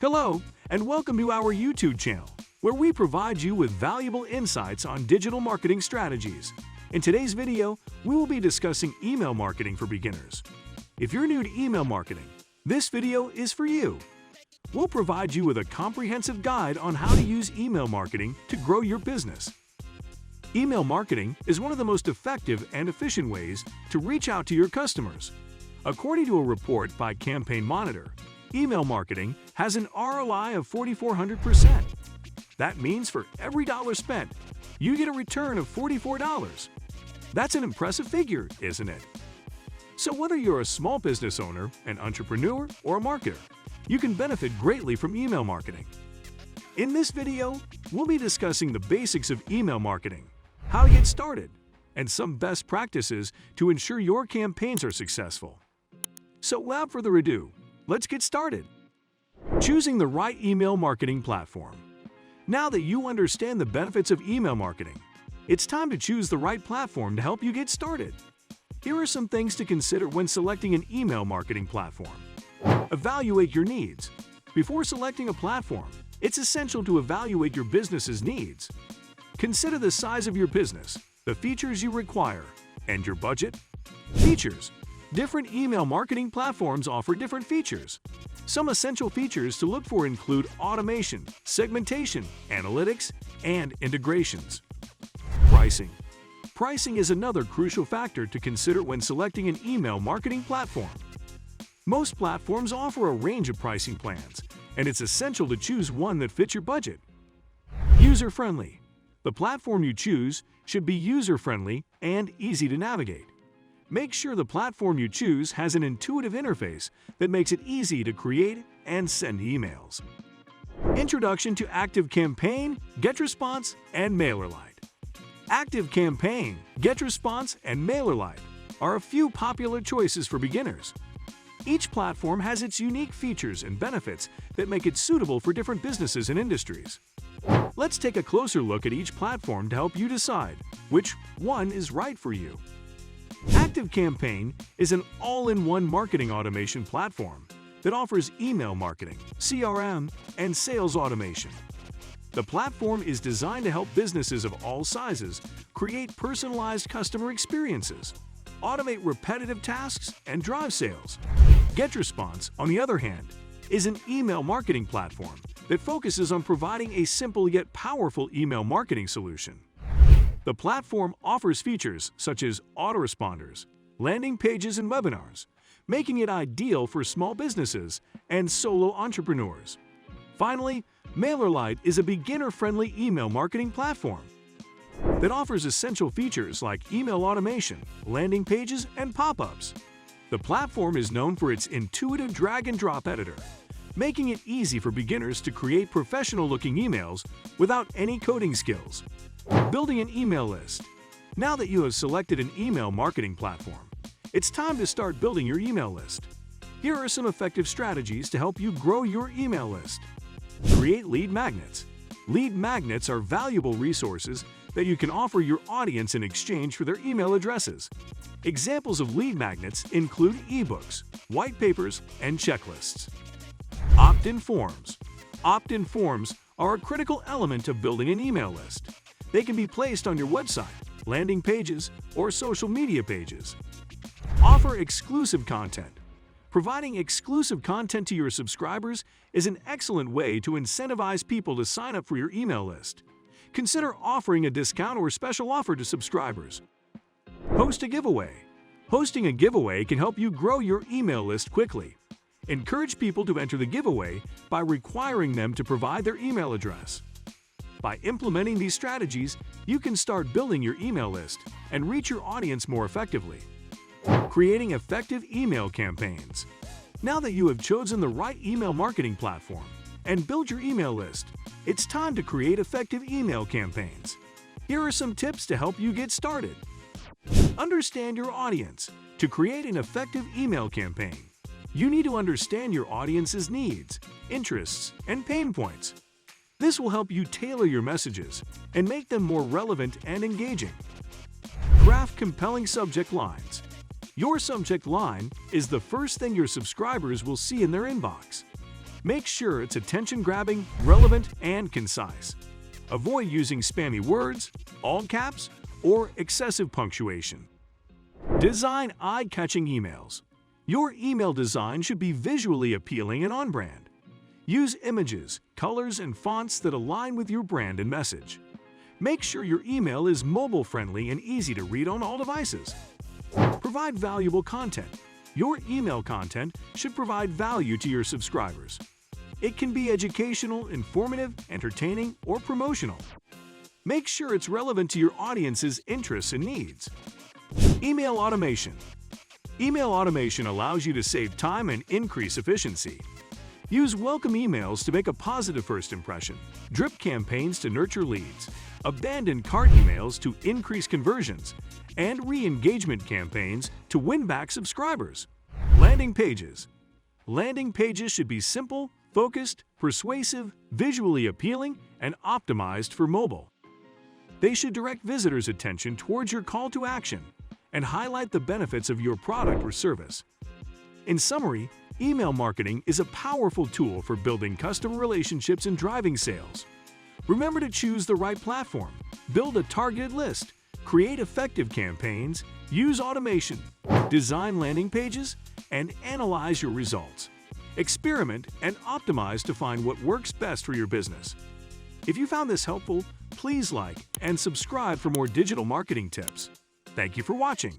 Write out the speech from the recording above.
Hello, and welcome to our YouTube channel, where we provide you with valuable insights on digital marketing strategies. In today's video, we will be discussing email marketing for beginners. If you're new to email marketing, this video is for you. We'll provide you with a comprehensive guide on how to use email marketing to grow your business. Email marketing is one of the most effective and efficient ways to reach out to your customers. According to a report by Campaign Monitor, email marketing has an ROI of 4,400%. That means for every dollar spent, you get a return of $44. That's an impressive figure, isn't it? So whether you're a small business owner, an entrepreneur, or a marketer, you can benefit greatly from email marketing. In this video, we'll be discussing the basics of email marketing, how to get started, and some best practices to ensure your campaigns are successful. So without further ado, let's get started. Choosing the right email marketing platform. Now that you understand the benefits of email marketing, it's time to choose the right platform to help you get started. Here are some things to consider when selecting an email marketing platform. Evaluate your needs. Before selecting a platform, it's essential to evaluate your business's needs. Consider the size of your business, the features you require, and your budget. Features. Different email marketing platforms offer different features. Some essential features to look for include automation, segmentation, analytics, and integrations. Pricing. Pricing is another crucial factor to consider when selecting an email marketing platform. Most platforms offer a range of pricing plans, and it's essential to choose one that fits your budget. User-friendly. The platform you choose should be user-friendly and easy to navigate. Make sure the platform you choose has an intuitive interface that makes it easy to create and send emails. Introduction to ActiveCampaign, GetResponse, and MailerLite. ActiveCampaign, GetResponse, and MailerLite are a few popular choices for beginners. Each platform has its unique features and benefits that make it suitable for different businesses and industries. Let's take a closer look at each platform to help you decide which one is right for you. ActiveCampaign is an all-in-one marketing automation platform that offers email marketing, CRM, and sales automation. The platform is designed to help businesses of all sizes create personalized customer experiences, automate repetitive tasks, and drive sales. GetResponse, on the other hand, is an email marketing platform that focuses on providing a simple yet powerful email marketing solution. The platform offers features such as autoresponders, landing pages, and webinars, making it ideal for small businesses and solo entrepreneurs. Finally, MailerLite is a beginner-friendly email marketing platform that offers essential features like email automation, landing pages, and pop-ups. The platform is known for its intuitive drag-and-drop editor, making it easy for beginners to create professional-looking emails without any coding skills. Building an email list. Now that you have selected an email marketing platform, it's time to start building your email list. Here are some effective strategies to help you grow your email list. Create lead magnets. Lead magnets are valuable resources that you can offer your audience in exchange for their email addresses. Examples of lead magnets include ebooks, white papers, and checklists. Opt-in forms. Opt-in forms are a critical element of building an email list. They can be placed on your website, landing pages, or social media pages. Offer exclusive content. Providing exclusive content to your subscribers is an excellent way to incentivize people to sign up for your email list. Consider offering a discount or special offer to subscribers. Host a giveaway. Hosting a giveaway can help you grow your email list quickly. Encourage people to enter the giveaway by requiring them to provide their email address. By implementing these strategies, you can start building your email list and reach your audience more effectively. Creating effective email campaigns. Now that you have chosen the right email marketing platform and build your email list, it's time to create effective email campaigns. Here are some tips to help you get started. Understand your audience. To create an effective email campaign, you need to understand your audience's needs, interests, and pain points. This will help you tailor your messages and make them more relevant and engaging. Craft compelling subject lines. Your subject line is the first thing your subscribers will see in their inbox. Make sure it's attention-grabbing, relevant, and concise. Avoid using spammy words, all caps, or excessive punctuation. Design eye-catching emails. Your email design should be visually appealing and on-brand. Use images, colors, and fonts that align with your brand and message. Make sure your email is mobile-friendly and easy to read on all devices. Provide valuable content. Your email content should provide value to your subscribers. It can be educational, informative, entertaining, or promotional. Make sure it's relevant to your audience's interests and needs. Email automation. Email automation allows you to save time and increase efficiency. Use welcome emails to make a positive first impression, drip campaigns to nurture leads, abandoned cart emails to increase conversions, and re-engagement campaigns to win back subscribers. Landing pages. Landing pages should be simple, focused, persuasive, visually appealing, and optimized for mobile. They should direct visitors' attention towards your call to action and highlight the benefits of your product or service. In summary, email marketing is a powerful tool for building customer relationships and driving sales. Remember to choose the right platform, build a targeted list, create effective campaigns, use automation, design landing pages, and analyze your results. Experiment and optimize to find what works best for your business. If you found this helpful, please like and subscribe for more digital marketing tips. Thank you for watching.